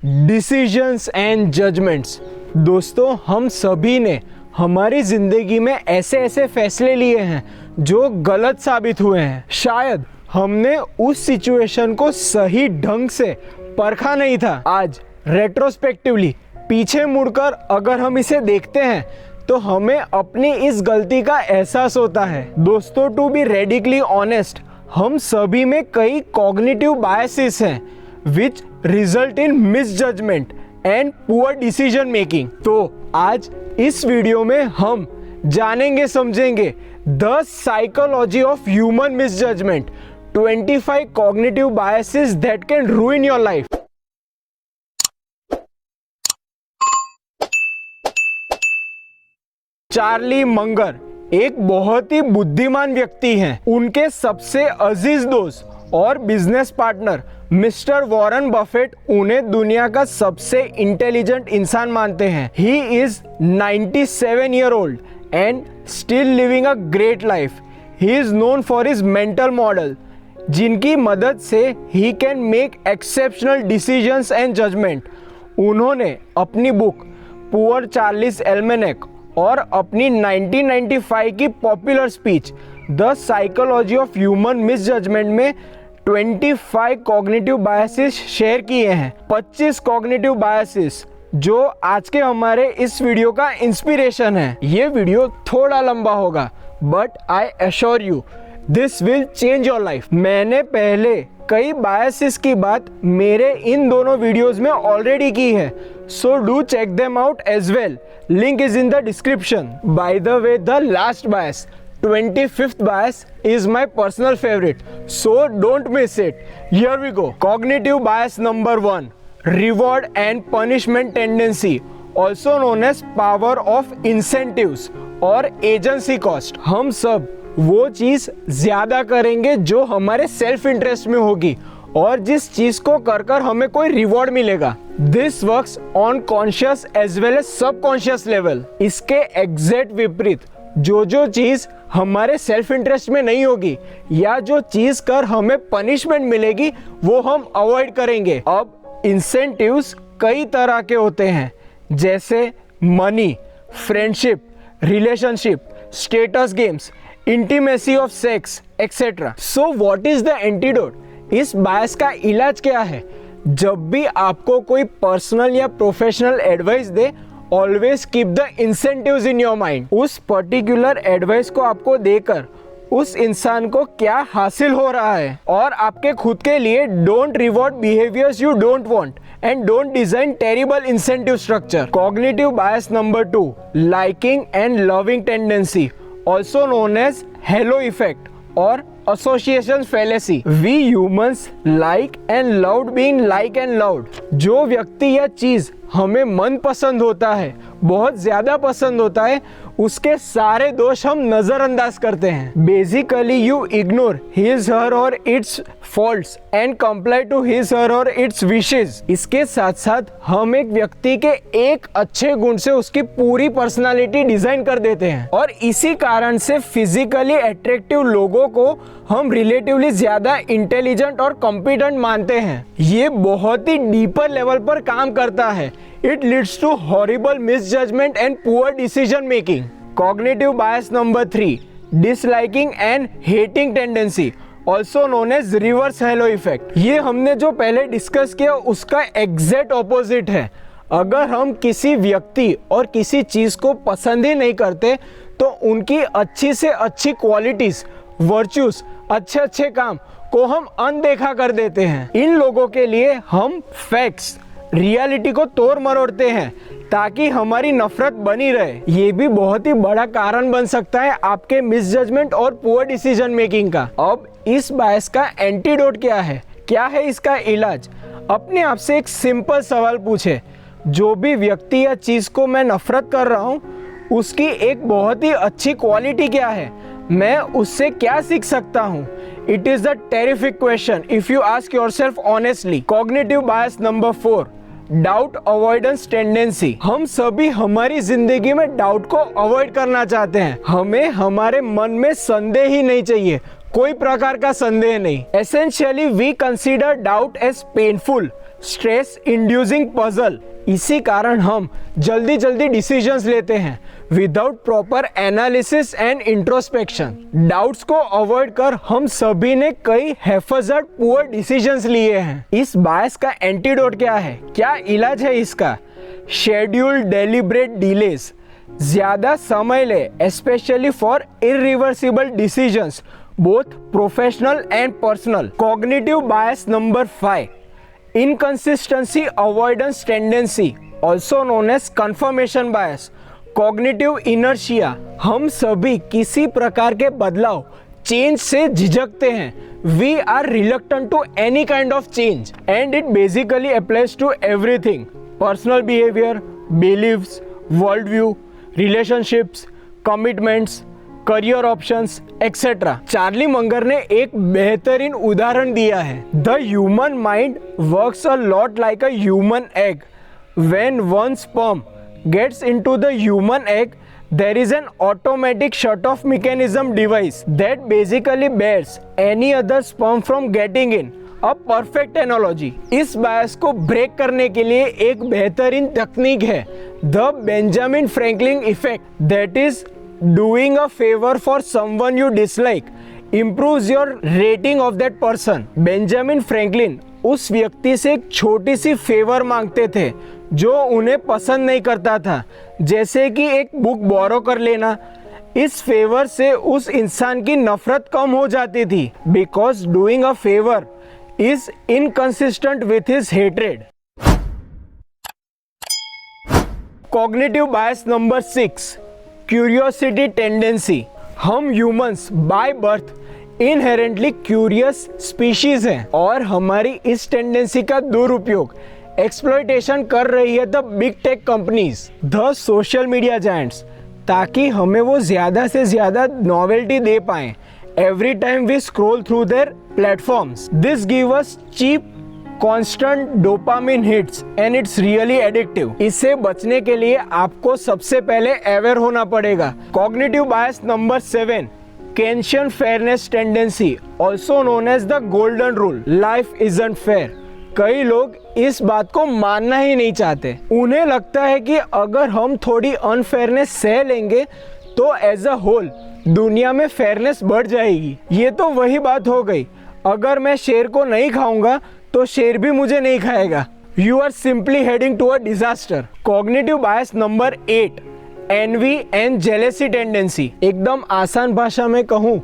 Decisions and judgements. दोस्तों, हम सभी ने हमारी ज़िंदगी में ऐसे ऐसे फैसले लिए हैं जो गलत साबित हुए हैं। शायद हमने उस सिचुएशन को सही ढंग से परखा नहीं था। आज रेट्रोस्पेक्टिवली पीछे मुड़कर अगर हम इसे देखते हैं तो हमें अपनी इस गलती का एहसास होता है। दोस्तों, टू बी रेडिकली ऑनेस्ट, हम सभी में कई कॉग्निटिव बायसेस हैं which result in misjudgment and poor decision making। तो आज इस वीडियो में हम जानेंगे समझेंगे the psychology of human misjudgement, 25 cognitive biases that can ruin your life। Charlie Munger एक बहुत ही बुद्धिमान व्यक्ति हैं। उनके सबसे अजीज दोस्त और business partner mister Warren Buffett उन्हें दुनिया का सबसे इंटेलिजेंट इंसान मानते हैं। He is 97 year old and still living a great life. He is known for his mental model, जिनकी मदद से he can make exceptional decisions and judgement. उन्होंने अपनी बुक पुअर चार्लीज एल्मेनेक और अपनी 1995 की popular speech the psychology of human misjudgement में 25 cognitive biases share किए हैं। 25 कॉग्निटिव बायसेस जो आज के हमारे इस वीडियो का इंस्पिरेशन है। ये वीडियो थोड़ा लंबा होगा but I assure you this will change your life. मैंने पहले कई बायसेस की बात मेरे इन दोनों वीडियोस में ऑलरेडी की है, so do check them out as well. Link is in the description. By the way, the last bias, 25th bias is my personal favorite, so don't miss it. Here we go. Cognitive bias number 1, reward and punishment tendency, also known as power of incentives और agency cost। हम सब वो चीज़ ज़्यादा करेंगे जो हमारे self interest में होगी और जिस चीज़ को कर कर हमें कोई रिवॉर्ड मिलेगा। This works on conscious as well as subconscious level. इसके एग्जैक्ट विपरीत जो चीज़ हमारे सेल्फ इंटरेस्ट में नहीं होगी या जो चीज़ कर हमें पनिशमेंट मिलेगी वो हम अवॉइड करेंगे। अब इंसेंटिव्स कई तरह के होते हैं, जैसे money, friendship, relationship, status games, intimacy of sex etcetera. So what is the antidote? इस बायस का इलाज क्या है? जब भी आपको कोई पर्सनल या professional advice they, always keep the incentives in your mind. उस पर्टिकुलर एडवाइस को आपको देकर उस इंसान को क्या हासिल हो रहा है और आपके खुद के लिए don't reward behaviours you don't want and don't design terrible incentive structure. Cognitive bias number 2, liking and loving tendency, also known as halo effect और association fallacy। We humans like and loved being like and loved। जो व्यक्ति या चीज हमें मन पसंद होता है, बहुत ज्यादा पसंद होता है, उसके सारे दोष हम नजरअंदाज करते हैं। Basically you ignore his her or its faults and comply to his her or its wishes. इसके साथ साथ हम एक व्यक्ति के एक अच्छे गुण से उसकी पूरी पर्सनालिटी डिजाइन कर देते हैं और इसी कारण से फिजिकली अट्रैक्टिव लोगों को हम रिलेटिवली ज्यादा इंटेलिजेंट और कॉम्पिटेंट मानते हैं। ये बहुत ही डीपर लेवल पर काम करता है। It leads to horrible misjudgment and poor decision making। Cognitive bias number 3, disliking and hating tendency, also known as reverse halo effect। ये हमने जो पहले डिस्कस किया उसका एग्जैक्ट ऑपोजिट है। अगर हम किसी व्यक्ति और किसी चीज को पसंद ही नहीं करते तो उनकी अच्छी से अच्छी क्वालिटीज, वर्च्यूज, अच्छे अच्छे काम को हम अनदेखा कर देते हैं। इन लोगों के लिए हम फैक्ट्स, रियलिटी को तोड़ मरोड़ते हैं ताकि हमारी नफरत बनी रहे। ये भी बहुत ही बड़ा कारण बन सकता है आपके मिसजजमेंट और पुअर डिसीजन मेकिंग का। अब इस बायस का एंटीडोट क्या है? क्या है इसका इलाज? अपने आप से एक सिंपल सवाल पूछे, जो भी व्यक्ति या चीज को मैं नफरत कर रहा हूँ उसकी एक बहुत ही अच्छी क्वालिटी क्या है? मैं उससे क्या सीख सकता हूँ? It is the terrific question if you ask yourself honestly. Cognitive bias number 4, doubt avoidance tendency. हम सभी हमारी जिंदगी में डाउट को अवॉइड करना चाहते हैं। हमें हमारे मन में संदेह ही नहीं चाहिए, कोई प्रकार का संदेह नहीं। Essentially we consider doubt as painful, stress inducing puzzle. इसी कारण हम जल्दी जल्दी डिसीजंस लेते हैं without proper analysis and introspection. Doubts को अवॉइड कर हम सभी ने कई हेफाजत पुअर डिसीजंस लिए हैं। इस बायस का एंटीडोट क्या है, क्या इलाज है इसका? शेड्यूल्ड डेलिब्रेट डिलेस, ज्यादा समय ले specially for irreversible decisions both professional and personal. Cognitive bias number 5, inconsistency avoidance tendency also known as confirmation bias. Cognitive inertia, हम सभी किसी प्रकार के बदलाव चेंज से झिझकते हैं। We are reluctant to any kind of change and it basically applies to everything, personal behaviour, beliefs, world view, relationships, commitments, career options etcetera. Charlie Munger ने एक बेहतरीन उदाहरण दिया है। The human mind works a lot like a human egg. When one sperm gets into the human egg, there is an automatic shut-off mechanism device that basically barriers any other sperm from getting in. A perfect analogy. इस बायस को break करने के लिए एक बेहतरीन तकनीक है, the Benjamin Franklin effect, that is doing a favour for someone you dislike improves your rating of that person. Benjamin Franklin उस व्यक्ति से एक छोटी सी फेवर मांगते थे जो उन्हें पसंद नहीं करता था, जैसे कि एक बुक बोरो कर लेना। इस फेवर से उस इंसान की नफरत कम हो जाती थी, because doing a favour is inconsistent with his hatred. Cognitive bias number 6, curiosity tendency. हम humans by birth inherently curious species हैं और हमारी इस टेंडेंसी का दुरुपयोग एक्सप्लॉयटेशन कर रही है the big tech companies, the social media giants, ताकि हमें वो ज़्यादा से ज़्यादा नॉवेल्टी दे पाएं every time we scroll through their platforms. This give us cheap constant dopamine hits and it's really addictive. इससे बचने के लिए आपको सबसे पहले अवेयर होना पड़ेगा। Cognitive bias number 7, Kantian fairness tendency also known as the golden rule, life isn't fair. कई लोग इस बात को मानना ही नहीं चाहते। उन्हें लगता है कि अगर हम थोड़ी अनफेयरनेस सह लेंगे तो एज अ होल दुनिया में फेयरनेस बढ़ जाएगी। ये तो वही बात हो गई, अगर मैं शेर को नहीं खाऊंगा तो शेर भी मुझे नहीं खाएगा। You are simply heading to a disaster. Cognitive bias number 8, envy and jealousy tendency. एकदम आसान भाषा में कहूँ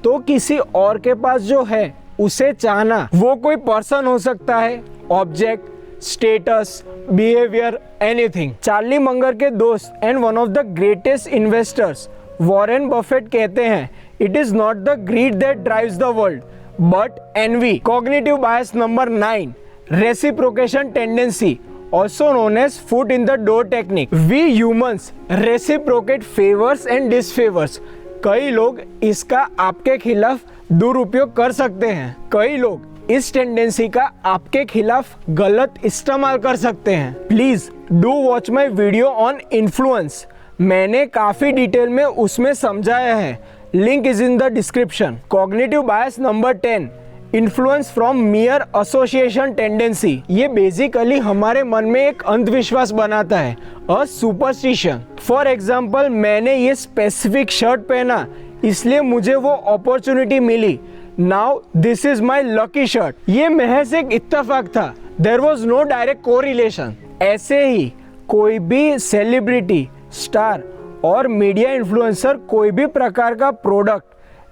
तो किसी और के पास जो है उसे चाहना। वो कोई पर्सन हो सकता है, object, status, behaviour, anything. Charlie Munger के दोस्त and one of the greatest investors Warren Buffett कहते हैं, it is not the greed that drives the world but envy. Cognitive bias number 9, reciprocation tendency also known as foot in the door technique. We humans reciprocate favors and disfavors. कई लोग इसका आपके खिलाफ दुरुपयोग कर सकते हैं। कई लोग इस टेंडेंसी का आपके खिलाफ गलत इस्तेमाल कर सकते हैं। Please do watch my video on influence. मैंने काफी डिटेल में उसमें समझाया है, link is in the description. Cognitive bias number 10, influence from मियर association tendency. ये बेसिकली हमारे मन में एक अंधविश्वास बनाता है, अ सुपरस्टिशन। फॉर एग्जाम्पल, मैंने ये स्पेसिफिक शर्ट पहना इसलिए मुझे वो अपॉर्चुनिटी मिली, now this is my lucky shirt. ये महज एक इत्तेफाक था, there was no direct correlation. ऐसे ही कोई भी सेलिब्रिटी, स्टार और मीडिया इन्फ्लुएंसर कोई भी प्रकार का प्रोडक्ट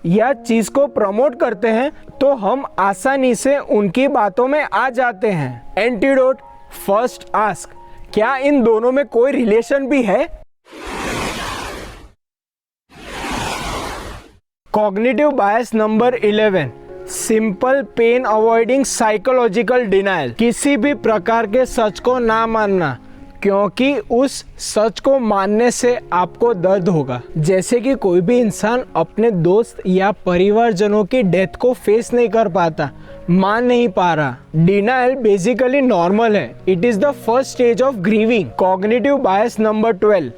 या चीज को प्रमोट करते हैं तो हम आसानी से उनकी बातों में आ जाते हैं। एंटीडोट, फर्स्ट आस्क, क्या इन दोनों में कोई रिलेशन भी है? Cognitive bias number 11, simple pain avoiding psychological denial. किसी भी प्रकार के सच को ना मानना, क्योंकि उस सच को मानने से आपको दर्द होगा। जैसे कि कोई भी इंसान अपने दोस्त या परिवारजनों की डेथ को फेस नहीं कर पाता, मान नहीं पा रहा। डिनायल बेसिकली नॉर्मल है, it is the first stage of grieving. Cognitive bias number 12,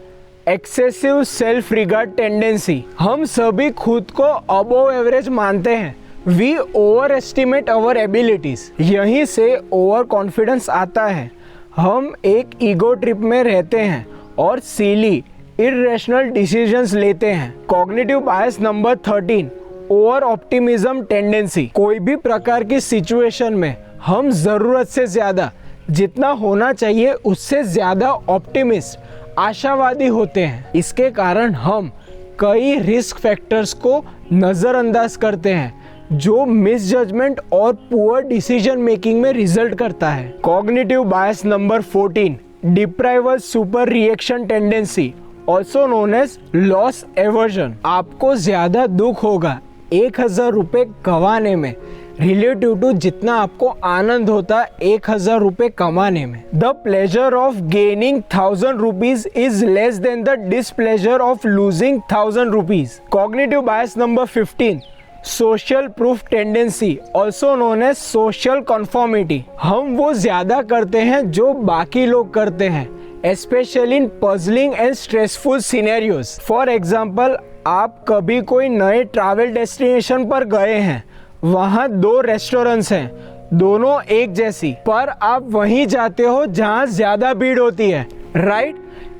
excessive self regard tendency, हम सभी खुद को अबव एवरेज मानते हैं। We over estimate our abilities, यहीं से ओवर कॉन्फिडेंस आता है। हम एक ईगो ट्रिप में रहते हैं और सीली इरेशनल डिसीजंस लेते हैं। Cognitive bias number 13, over optimism tendency, कोई भी प्रकार की सिचुएशन में हम ज़रूरत से ज़्यादा, जितना होना चाहिए उससे ज़्यादा ऑप्टिमिस्ट, आशावादी होते हैं। इसके कारण हम कई रिस्क फैक्टर्स को नज़रअंदाज करते हैं जो मिस जजमेंट और पुअर डिसीजन मेकिंग में रिजल्ट करता है। Cognitive bias number 14, deprival super reaction tendency, also known as loss aversion. आपको ज़्यादा दुख होगा 1000 रुपये गंवाने में रिलेटिव टू जितना आपको आनंद होता 1000 रुपये कमाने में। The pleasure of gaining 1000 rupees is less than the displeasure of losing 1000 rupees. Cognitive bias number 15, social proof tendency, also known as social conformity. हम वो ज्यादा करते हैं जो बाकी लोग करते हैं, especially in puzzling and stressful scenarios. For example, आप कभी कोई नए ट्रैवल डेस्टिनेशन पर गए हैं, वहाँ 2 रेस्टोरेंट्स हैं, दोनों एक जैसी, पर आप वहीं जाते हो जहाँ ज़्यादा भीड़ होती है, right?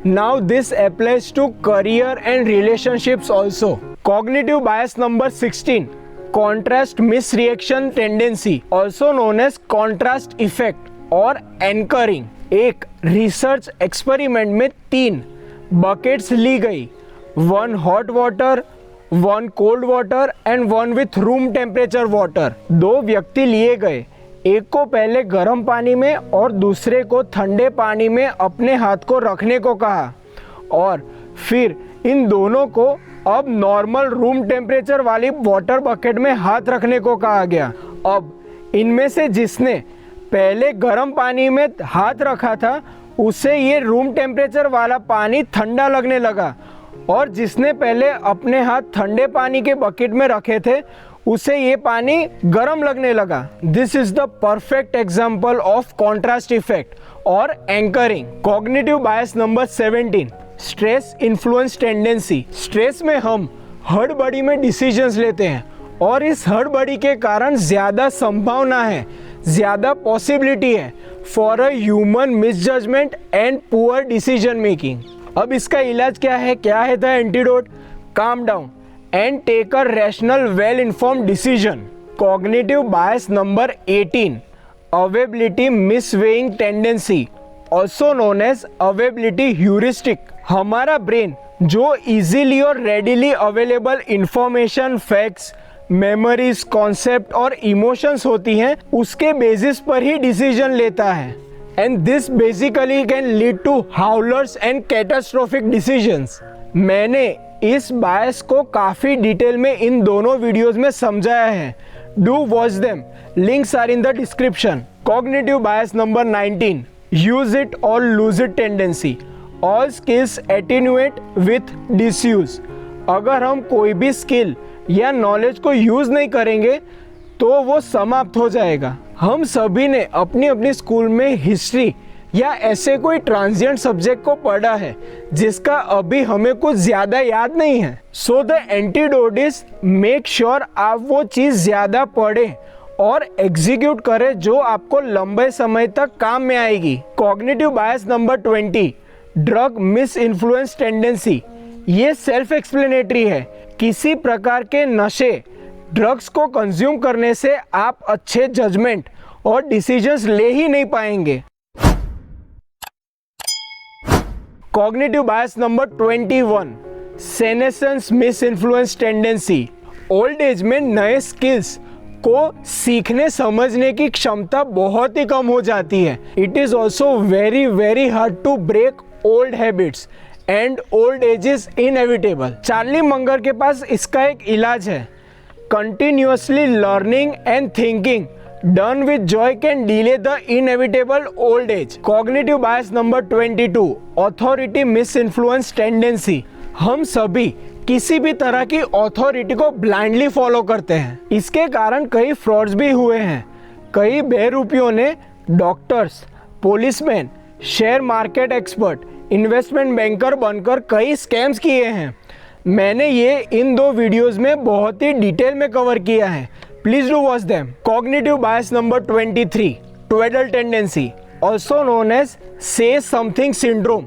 Now this applies to career and relationships also. Cognitive bias number 16, contrast misreaction tendency, also known as contrast effect और एंकरिंग। एक रिसर्च एक्सपेरिमेंट में 3 बकेट्स ली गई, 1 hot water, 1 cold water and 1 with room temperature water. 2 व्यक्ति लिए गए, एक को पहले गर्म पानी में और दूसरे को ठंडे पानी में अपने हाथ को रखने को कहा, और फिर इन दोनों को अब नॉर्मल रूम टेम्परेचर वाली वाटर बकेट में हाथ रखने को कहा गया। अब इनमें से जिसने पहले गर्म पानी में हाथ रखा था उसे ये रूम टेम्परेचर वाला पानी ठंडा लगने लगा, और जिसने पहले अपने हाथ ठंडे पानी के बकेट में रखे थे उसे ये पानी गर्म लगने लगा। This is the perfect example of contrast effect और anchoring. Cognitive bias number 17, stress influence tendency. Stress में हम हड़बड़ी में डिसीजंस लेते हैं और इस हड़बड़ी के कारण ज़्यादा संभावना है, ज़्यादा पॉसिबिलिटी है for a human misjudgement and poor decision making. अब इसका इलाज क्या है? क्या है the antidote? Calm down and take a rational well informed decision. Cognitive bias number 18, availability misweighing tendency, also known as availability heuristic. हमारा brain जो easily और readily available information, facts, memories, concept और इमोशंस होती हैं उसके basis पर ही decision लेता है, and this basically can lead to Howlers and catastrophic decisions. मैंने इस बायस को काफ़ी डिटेल में इन दोनों वीडियोस में समझाया है, do watch them, links are in the description. Cognitive bias number 19, use it or lose it tendency. All skills attenuate with disuse. अगर हम कोई भी स्किल या नॉलेज को यूज़ नहीं करेंगे तो वो समाप्त हो जाएगा। हम सभी ने अपनी अपनी स्कूल में हिस्ट्री या ऐसे कोई ट्रांजिएंट सब्जेक्ट को पढ़ा है जिसका अभी हमें कुछ ज़्यादा याद नहीं है। So the antidote is make sure आप वो चीज़ ज़्यादा पढ़ें और एग्जीक्यूट करें जो आपको लंबे समय तक काम में आएगी। Cognitive bias number 20, drug misinfluence tendency. ये सेल्फ एक्सप्लेनेटरी है। किसी प्रकार के नशे, ड्रग्स को कंज्यूम करने से आप अच्छे जजमेंट और डिसीजंस ले ही नहीं पाएंगे। Cognitive bias number 21, senescence misinfluence tendency. Old age में नए स्किल्स को सीखने समझने की क्षमता बहुत ही कम हो जाती है। It is also very very hard to break old habits and old age is inevitable. Charlie Munger के पास इसका एक इलाज है, continuously learning and thinking done with joy can delay the inevitable old age. Cognitive bias number 22, authority misinfluence tendency. हम सभी किसी भी तरह की ऑथोरिटी को ब्लाइंडली फॉलो करते हैं। इसके कारण कई फ्रॉड्स भी हुए हैं। कई बेरूपियों ने doctors, policeman, share market expert investment banker बनकर कई स्कैम्स किए हैं। मैंने ये इन 2 वीडियोस में बहुत ही डिटेल में कवर किया है। Please do watch them. Cognitive bias number 23, twaddle tendency, also known as say something syndrome,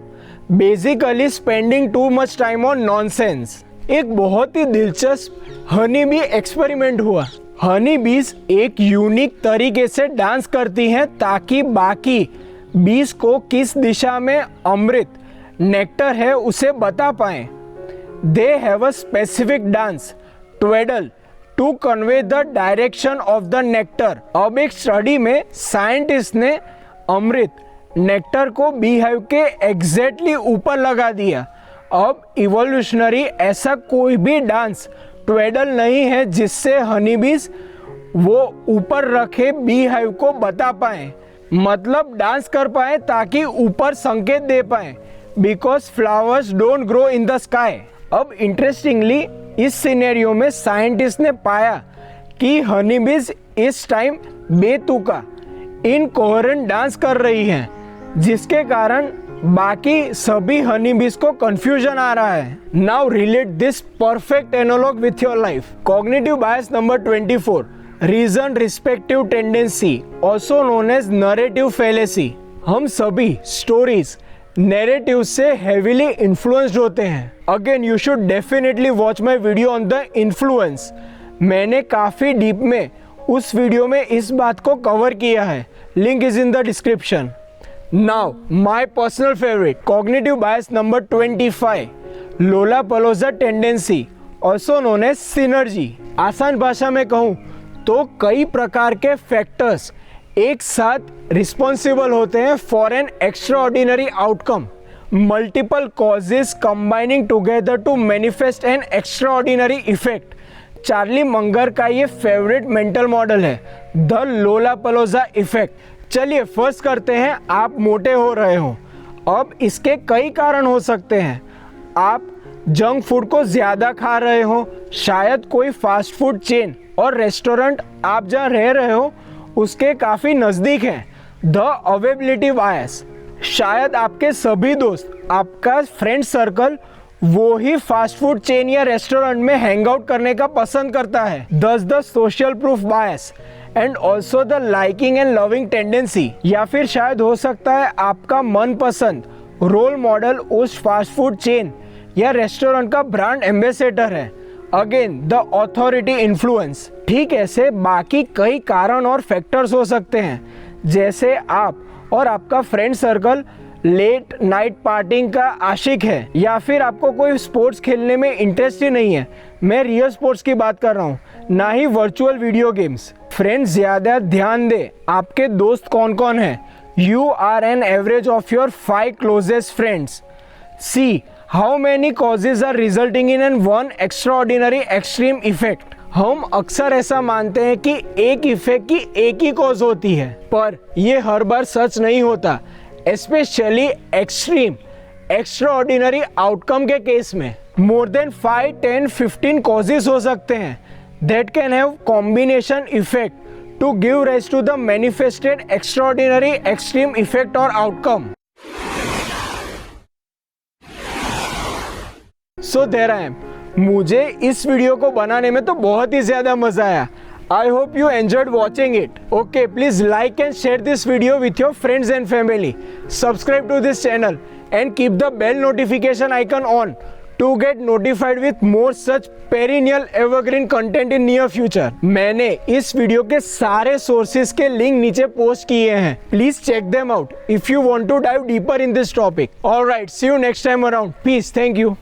basically spending too much time on nonsense. एक बहुत ही दिलचस्प हनी बी एक्सपेरिमेंट हुआ। हनी बीज एक यूनिक तरीके से डांस करती हैं ताकि बाकी बीज को किस दिशा में अमृत नेक्टर है उसे बता पाएं। They have a specific dance twaddle to convey the direction of the nectar. अब एक स्टडी में साइंटिस्ट ने अमृत नेक्टर को बीहाइव के एग्जैक्टली ऊपर लगा दिया। अब इवोल्यूशनरी ऐसा कोई भी डांस ट्वेडल नहीं है जिससे हनी बीज वो ऊपर रखे बीहाइव को बता पाए, मतलब डांस कर पाए ताकि ऊपर संकेत दे पाए, because flowers don't grow in the sky. अब इंटरेस्टिंगली इस सिनेरियो में साइंटिस्ट ने पाया कि हनी बीज इस टाइम बेतुका इनकोहेरेंट डांस कर रही हैं, जिसके कारण बाकी सभी हनी बीज को कंफ्यूजन आ रहा है। Now relate this perfect analogue with your life. Cognitive bias number 24, reason respective tendency, also known as narrative fallacy. हम सभी स्टोरीज नैरेटिव से हेविली इन्फ्लुएंस्ड होते हैं। Again you should definitely watch my video on the influence. मैंने काफी deep में उस video में इस बात को कवर किया है। Link is in the description. Now, my personal favorite, cognitive bias number 25, lollapalooza tendency, also known as synergy। आसान भाषा में कहूँ तो कई प्रकार के फैक्टर्स एक साथ रिस्पॉन्सिबल होते हैं for an extraordinary outcome. Multiple causes combining together to manifest an extraordinary effect. Charlie Munger का ये फेवरेट मेंटल मॉडल है, द लोलापलोजा इफेक्ट। चलिए फर्स्ट करते हैं, आप मोटे हो रहे हो। अब इसके कई कारण हो सकते हैं। आप जंक फूड को ज़्यादा खा रहे हो, शायद कोई फास्ट फूड चेन और रेस्टोरेंट आप जहाँ रह रहे हो उसके काफ़ी नज़दीक है। द अवेबिलिटी बायस, शायद आपके सभी दोस्त, आपका फ्रेंड सर्कल वो ही फास्ट फूड चेन या रेस्टोरेंट में हैंग आउट करने का पसंद करता है। The social proof bias and also the liking and loving tendency, या फिर शायद हो सकता है आपका मनपसंद रोल मॉडल उस फास्ट फूड चेन या रेस्टोरेंट का ब्रांड एम्बेसडर है। Again the authority influence. ठीक ऐसे बाकी कई कारण और फैक्टर्स हो सकते हैं, जैसे आप और आपका friend circle late night partying का आशिक है, या फिर आपको कोई स्पोर्ट्स खेलने में इंटरेस्ट ही नहीं है। मैं रियल स्पोर्ट्स की बात कर रहा हूँ, ना ही वर्चुअल वीडियो गेम्स। फ्रेंड्स, ज़्यादा ध्यान दे आपके दोस्त कौन कौन हैं। You are an average of your 5 closest friends. See how many causes are resulting in an one extraordinary extreme effect. हम अक्सर ऐसा मानते हैं कि एक इफेक्ट की एक ही कॉज होती है, पर यह हर बार सच नहीं होता, स्पेशली एक्सट्रीम एक्स्ट्राऑर्डिनरी आउटकम के केस में। मोर देन 5, 10, 15 कॉजेज हो सकते हैं that can have combination effect to give rise to the manifested extraordinary extreme effect or outcome. So there I am. मुझे इस वीडियो को बनाने में तो बहुत ही ज़्यादा मज़ा आया। I hope you enjoyed watching it. Okay, please like and share this video with your friends and family. Subscribe to this channel and keep the bell notification icon on to get notified with more such perennial evergreen content in near future. मैंने इस video के सारे sources के link नीचे post किए हैं। Please check them out if you want to dive deeper in this topic. Alright, see you next time around. Peace. Thank you.